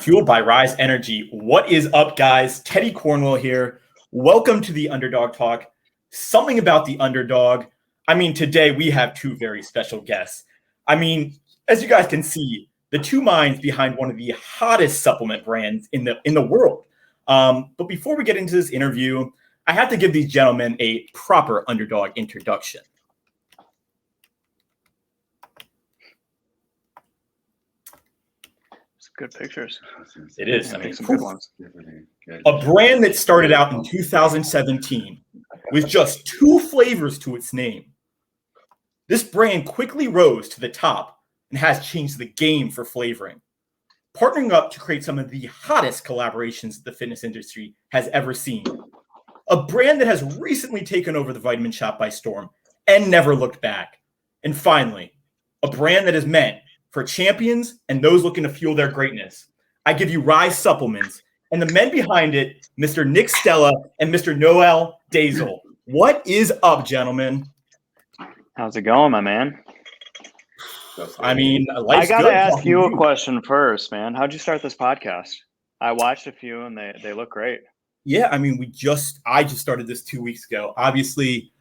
Fueled by Ryse Energy. What is up, guys? Teddy Cornwell here. Welcome to the Underdog Talk. Something about the underdog. I mean, today we have two very special guests. I mean, as you guys can see, the two minds behind one of the hottest supplement brands in the world. But before we get into this interview, I have to give these gentlemen a proper underdog introduction. Good pictures. It is. I mean, some good ones. A brand that started out in 2017 with just 2 flavors to its name. This brand quickly rose to the top and has changed the game for flavoring, partnering up to create some of the hottest collaborations the fitness industry has ever seen. A brand that has recently taken over the vitamin shop by storm and never looked back. And finally, a brand that is meant for champions and those looking to fuel their greatness. I give you Ryse Supplements and the men behind it, Mr. Nic Stella and Mr. Noel Deyzel. What is up, gentlemen? How's it going, my man? I mean, I gotta ask you a question first, man. How'd you start this podcast? I watched a few and they look great. Yeah, I mean, I just started this 2 weeks ago. Obviously,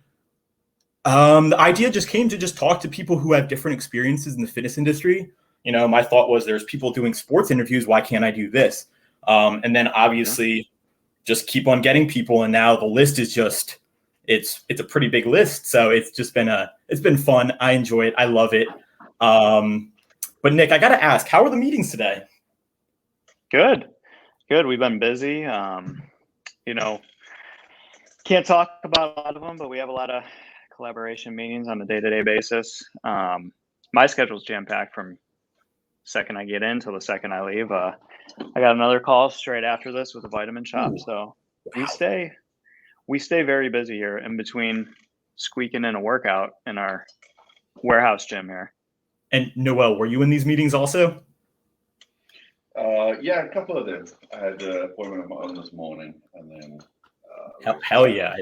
the idea just came to just talk to people who have different experiences in the fitness industry. You know, my thought was there's people doing sports interviews. Why can't I do this? And then obviously just keep on getting people. And now the list is just, it's a pretty big list. So it's just been it's been fun. I enjoy it. I love it. But Nick, I got to ask, how are the meetings today? Good. We've been busy. You know, can't talk about a lot of them, but we have a lot of collaboration meetings on a day-to-day basis. My schedule's jam-packed from second I get in till the second I leave. I got another call straight after this with a vitamin shop. Ooh. So we stay very busy here in between squeaking in a workout in our warehouse gym here. And Noel, were you in these meetings also? Yeah, a couple of them. I had an appointment of my own this morning, and then hell yeah.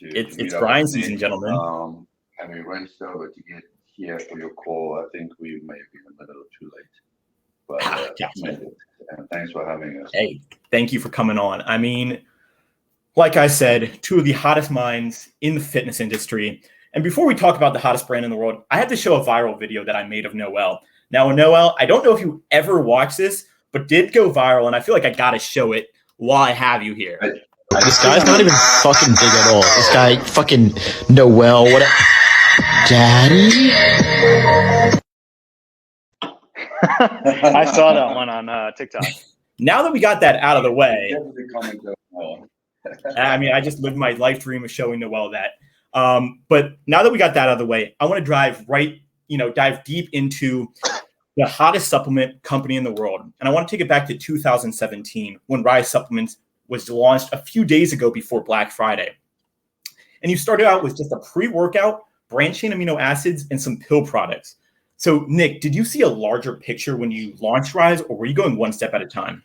It's grind season, gentlemen. And we raced over to get here for your call. I think we may be a little too late, but made it. And thanks for having us. Hey, thank you for coming on. I mean, like I said, two of the hottest minds in the fitness industry. And before we talk about the hottest brand in the world, I had to show a viral video that I made of Noel. Now, Noel, I don't know if you ever watched this, but did go viral, and I feel like I got to show it while I have you here. This guy's not even fucking big at all. This guy, fucking Noel, what? Daddy? I saw that one on TikTok. Now that we got that out of the way, I mean, I just lived my life dream of showing Noel that. But now that we got that out of the way, I want to dive deep into the hottest supplement company in the world. And I want to take it back to 2017 when Ryse Supplements was launched a few days ago before Black Friday. And you started out with just a pre-workout, branched-chain amino acids, and some pill products. So, Nick, did you see a larger picture when you launched Ryse, or were you going one step at a time?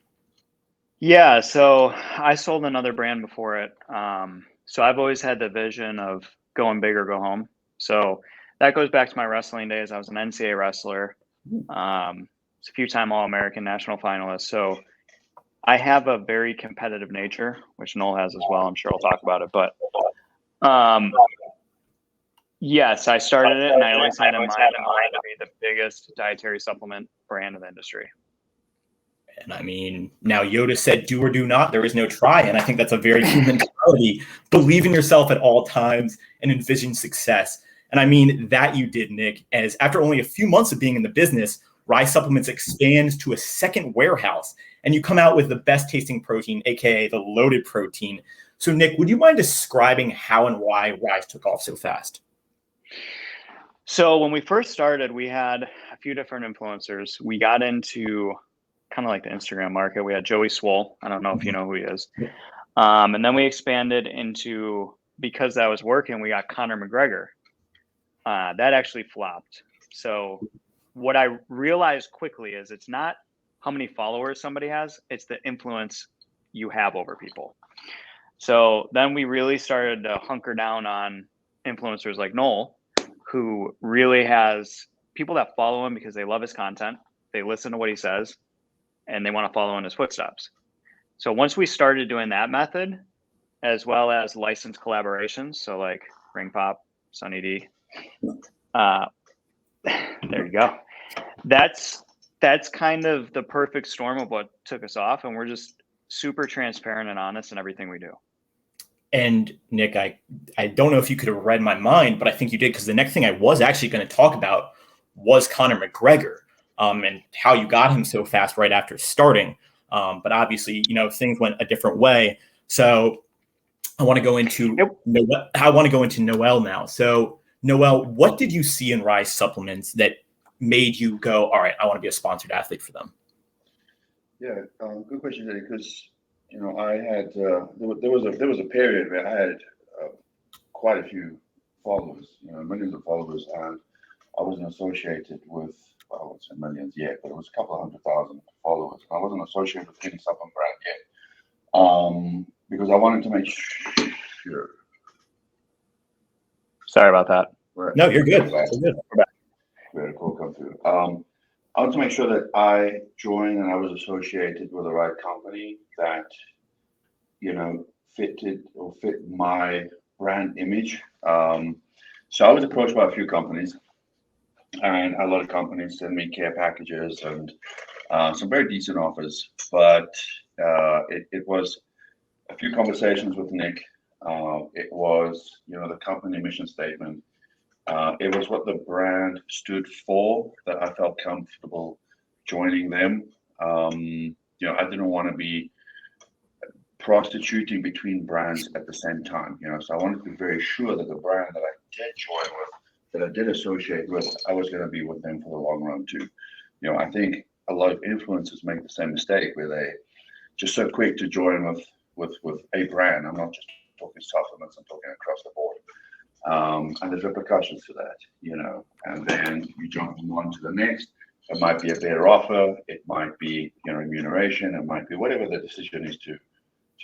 Yeah, so I sold another brand before it. So I've always had the vision of going big or go home. So that goes back to my wrestling days. I was an NCAA wrestler, a few-time All-American national finalist. So I have a very competitive nature, which Noel has as well. I'm sure we'll talk about it. But yes, I started it, and I always had in mind to be the biggest dietary supplement brand in the industry. And I mean, now Yoda said, do or do not, there is no try. And I think that's a very human mentality. Believe in yourself at all times and envision success. And I mean, that you did, Nick, as after only a few months of being in the business, Ryse Supplements expands to a second warehouse, and you come out with the best tasting protein, AKA the loaded protein. So Nick, would you mind describing how and why Ryse took off so fast? So when we first started, we had a few different influencers. We got into kind of like the Instagram market. We had Joey Swole. I don't know if you know who he is. And then we expanded into, because that was working, we got Conor McGregor. That actually flopped. So what I realized quickly is it's not how many followers somebody has, it's the influence you have over people. So then we really started to hunker down on influencers like Noel, who really has people that follow him because they love his content. They listen to what he says. and they want to follow in his footsteps. So once we started doing that method, as well as licensed collaborations, so like Ring Pop, Sunny D, there you go. That's kind of the perfect storm of what took us off, and we're just super transparent and honest in everything we do. And Nick, I don't know if you could have read my mind, but I think you did, because the next thing I was actually going to talk about was Conor McGregor, and how you got him so fast right after starting. But obviously, things went a different way. So I want to go into Noel now. So Noel, what did you see in Ryse supplements that made you go, all right, I want to be a sponsored athlete for them? Yeah, good question, because I had there was a period where I had quite a few followers, millions of followers, and I wasn't associated with, well, I won't say millions yet, but it was a couple of 100,000 followers. I wasn't associated with any supplement brand yet, because I wanted to make sure. Sorry about that. No, you're good. You're good. We had a call come through. I want to make sure that I joined and I was associated with the right company that, fit my brand image. So I was approached by a few companies, and a lot of companies send me care packages and some very decent offers. But it was a few conversations with Nick. It was, the company mission statement. It was what the brand stood for that I felt comfortable joining them. I didn't want to be prostituting between brands at the same time. So I wanted to be very sure that the brand that I did join with, that I did associate with, I was going to be with them for the long run too. I think a lot of influencers make the same mistake where they just so quick to join with a brand. I'm not just talking supplements, I'm talking across the board. And there's repercussions to that, and then you jump from one to the next. It might be a better offer, it might be remuneration, it might be whatever the decision is to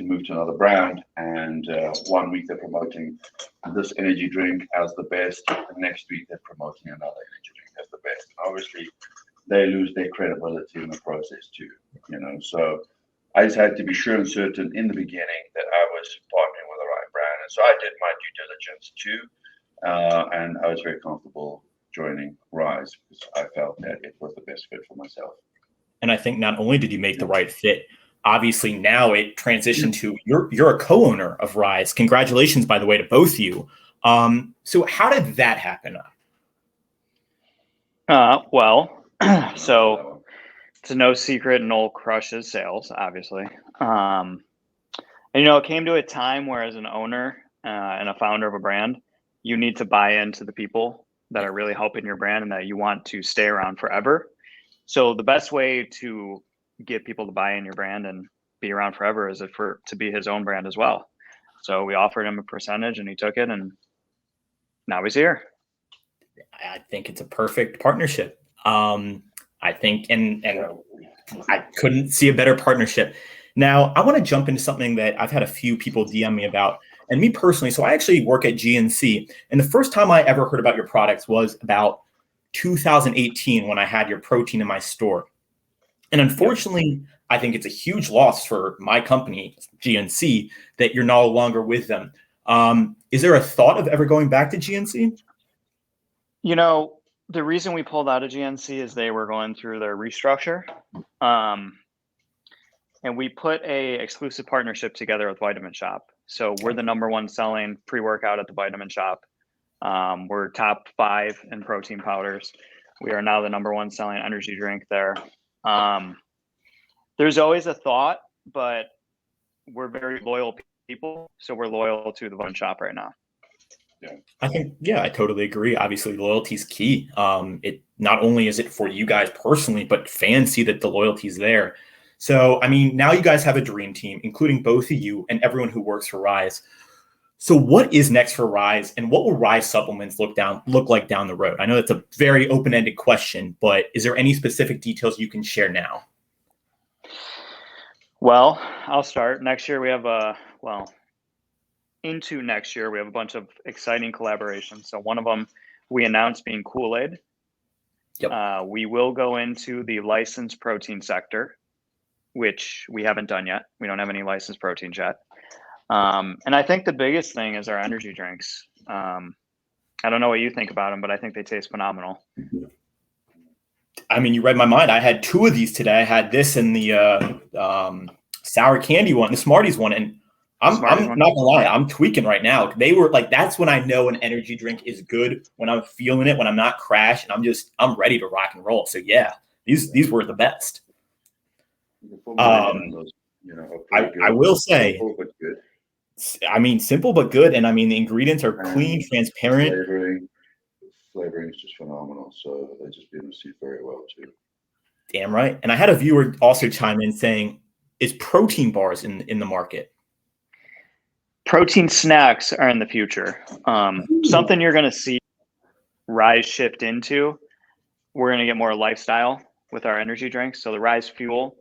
move to another brand. And 1 week they're promoting this energy drink as the best, the next week they're promoting another energy drink as the best. And obviously they lose their credibility in the process too, so I just had to be sure and certain in the beginning that I was partnering with the right brand. And so I did my due diligence too. And I was very comfortable joining Ryse because I felt that it was the best fit for myself. And I think not only did you make the right fit, obviously now it transitioned to you're a co-owner of Ryse. Congratulations, by the way, to both of you. So how did that happen? So it's no secret Noel crushes sales, obviously. And, it came to a time where as an owner and a founder of a brand, you need to buy into the people that are really helping your brand and that you want to stay around forever. So the best way to get people to buy in your brand and be around forever is to be his own brand as well. So we offered him a percentage and he took it, and now he's here. I think it's a perfect partnership. I think, and I couldn't see a better partnership. Now, I want to jump into something that I've had a few people DM me about, and me personally. So I actually work at GNC, and the first time I ever heard about your products was about 2018 when I had your protein in my store. And unfortunately, I think it's a huge loss for my company, GNC, that you're no longer with them. Is there a thought of ever going back to GNC? The reason we pulled out of GNC is they were going through their restructure. And we put a exclusive partnership together with Vitamin Shop. So we're the number one selling pre-workout at the Vitamin Shop. We're top 5 in protein powders. We are now the number one selling energy drink there. There's always a thought, but we're very loyal people. So we're loyal to the Vitamin Shop right now. Yeah. I totally agree. Obviously, loyalty is key. It not only is it for you guys personally, but fans see that the loyalty is there. So, now you guys have a dream team, including both of you and everyone who works for Ryse. So what is next for Ryse, and what will Ryse supplements look like down the road? I know that's a very open-ended question, but is there any specific details you can share now? Well, I'll start. Next year we have into next year we have a bunch of exciting collaborations. So one of them we announced being Kool-Aid. Yep. We will go into the licensed protein sector. which we haven't done yet. We don't have any licensed proteins yet. And I think the biggest thing is our energy drinks. I don't know what you think about them, but I think they taste phenomenal. I mean, you read my mind. I had 2 of these today. I had this and the sour candy one, the Smarties one, and I'm not gonna lie, I'm tweaking right now. They were like, that's when I know an energy drink is good, when I'm feeling it, when I'm not crashed, and I'm ready to rock and roll. So yeah, these were the best. I will say, simple but good. I mean, simple but good, and I mean the ingredients are clean, transparent. Flavoring is just phenomenal. So they just been received very well too. Damn right. And I had a viewer also chime in saying, "Is protein bars in the market?" Protein snacks are in the future. Something you're going to see Ryse shift into. We're going to get more lifestyle with our energy drinks. So the Ryse Fuel,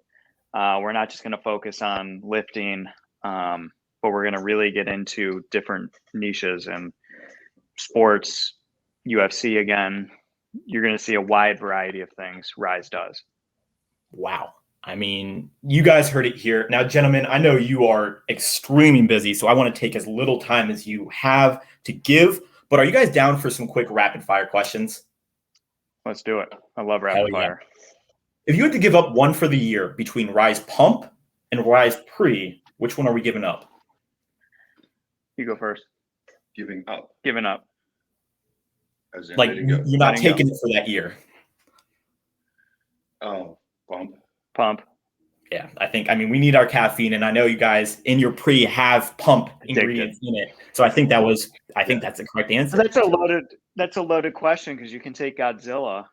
we're not just going to focus on lifting, but we're going to really get into different niches and sports, UFC again. You're going to see a wide variety of things Ryse does. Wow. I mean, you guys heard it here. Now, gentlemen, I know you are extremely busy, so I want to take as little time as you have to give. But are you guys down for some quick rapid fire questions? Let's do it. I love rapid fire. If you had to give up one for the year between Ryse Pump and Ryse Pre, which one are we giving up? You go first. Giving up. Giving up. As in, Like, you're not taking it for that year. Oh, Pump. Yeah, I mean, we need our caffeine, and I know you guys in your Pre have pump ingredients in it. So I think that's the correct answer. That's a loaded question, because you can take Godzilla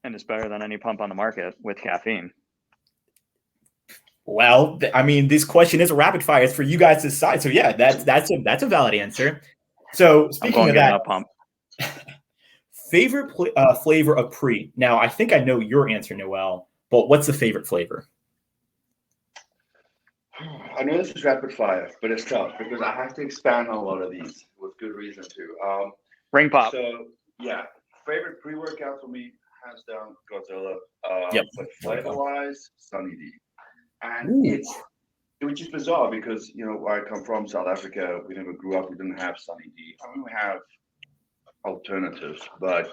and it's better than any pump on the market with caffeine. Well, I mean, this question is a rapid fire. It's for you guys to decide. So yeah, that's a valid answer. So speaking of that, pump. Favorite flavor of Pre. Now, I think I know your answer, Noel, but what's the favorite flavor? I know this is rapid fire, but it's tough because I have to expand on a lot of these with good reason too. Ring pop. So yeah, favorite pre-workout for me, hands down, Godzilla. Yep. But flavor-wise, Sunny D. And which is bizarre because, you know, where I come from, South Africa, we never grew up, we didn't have Sunny D. I mean, we have alternatives, but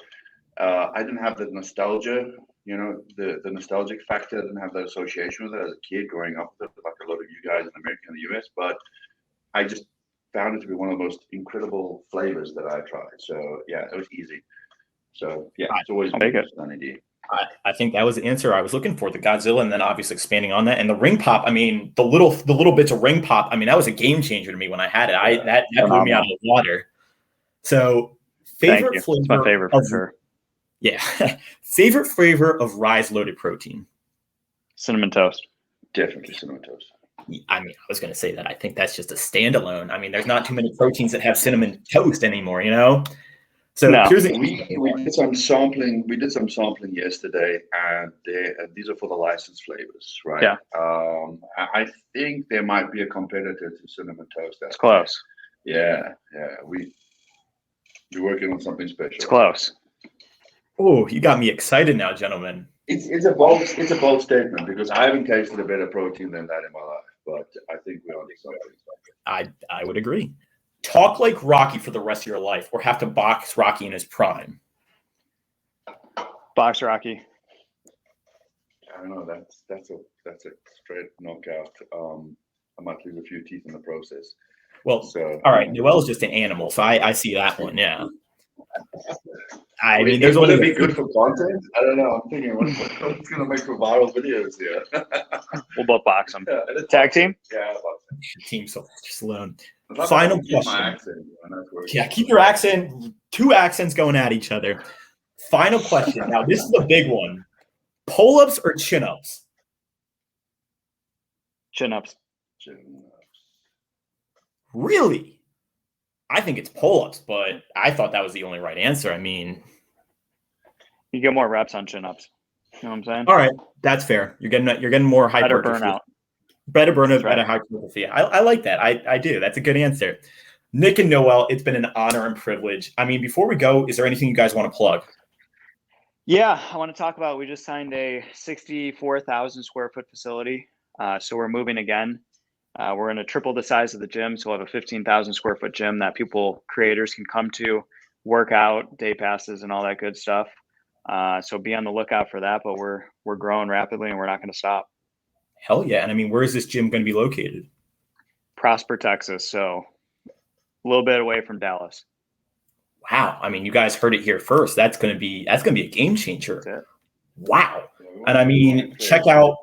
I didn't have the nostalgia, you know, the nostalgic factor. I didn't have that association with it as a kid growing up with it, like a lot of you guys in America and the US, but I just found it to be one of the most incredible flavors that I tried. So yeah, it was easy. So yeah, it's always been Sunny D. I think that was the answer I was looking for, the Godzilla, and then obviously expanding on that. And the ring pop, I mean, the little bits of ring pop, I mean, that was a game changer to me when I had it. That blew me out of the water. So favorite flavor. It's my favorite for sure. Yeah. Favorite flavor of Ryse loaded protein. Cinnamon toast. Definitely cinnamon toast. I mean, I was going to say that. I think that's just a standalone. I mean, there's not too many proteins that have cinnamon toast anymore, you know? So we did some sampling. We did some sampling yesterday, and these are for the licensed flavors, right? Yeah. I think there might be a competitor to cinnamon toast. It's close. Yeah. We're working on something special. It's close. Oh, you got me excited now, gentlemen. It's a bold statement because I haven't tasted a better protein than that in my life, but I think we're on something. I would agree. Talk like Rocky for the rest of your life, or have to box Rocky in his prime? Box Rocky. I don't know. That's a straight knockout. I might lose a few teeth in the process. Well, all right. Noel's just an animal, so I see that one. Yeah. I mean, there's would it be good for content? I don't know. I'm thinking what's going to make for viral videos here. We'll both box them. Yeah, tag team. Yeah, team so just alone. Final question. Accent, yeah, keep your accent. 2 accents going at each other. Final question. Now, this is the big one. Pull-ups or chin-ups? Chin-ups. Really? I think it's pull-ups, but I thought that was the only right answer. I mean, you get more reps on chin-ups. You know what I'm saying? All right, that's fair. You're getting more hypertrophy. Better burnout. Better burnout, better hypertrophy. I like that. I do. That's a good answer. Nick and Noel, it's been an honor and privilege. I mean, before we go, is there anything you guys want to plug? Yeah, I want to talk about. We just signed a 64,000 square foot facility So we're moving again. We're going to triple the size of the gym. So we'll have a 15,000 square foot gym that creators can come to, work out, day passes, and all that good stuff. So be on the lookout for that. But we're growing rapidly, and we're not going to stop. Hell yeah! And I mean, where is this gym going to be located? Prosper, Texas. So a little bit away from Dallas. Wow. I mean, you guys heard it here first. That's going to be a game changer. Wow. And I mean, check out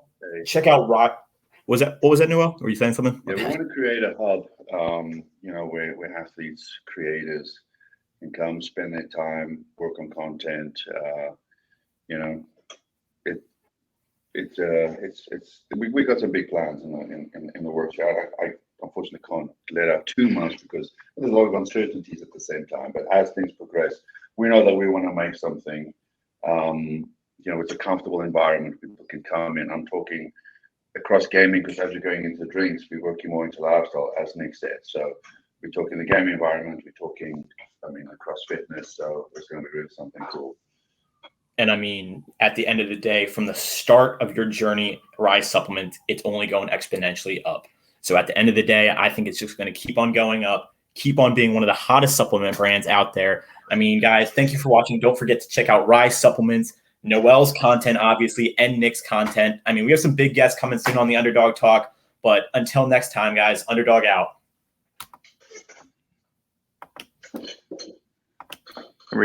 Rock. What was that, Noel? Were you saying something? Yeah, we want to create a hub, where athletes, creators can come spend their time, work on content. We got some big plans in the works. I unfortunately can't let out too much because there's a lot of uncertainties at the same time. But as things progress, we know that we want to make something. It's a comfortable environment. People can come in. I'm talking across gaming because as you're going into drinks, we're working more into lifestyle, as Nick said. So we're talking the gaming environment. We're talking, across fitness. So it's going to be really something cool. And I mean, at the end of the day, from the start of your journey, Ryse Supplements, it's only going exponentially up. So at the end of the day, I think it's just going to keep on going up, keep on being one of the hottest supplement brands out there. I mean, guys, thank you for watching. Don't forget to check out Ryse Supplements, Noel's content, obviously, and Nick's content. I mean, we have some big guests coming soon on the Underdog Talk. But until next time, guys, Underdog out.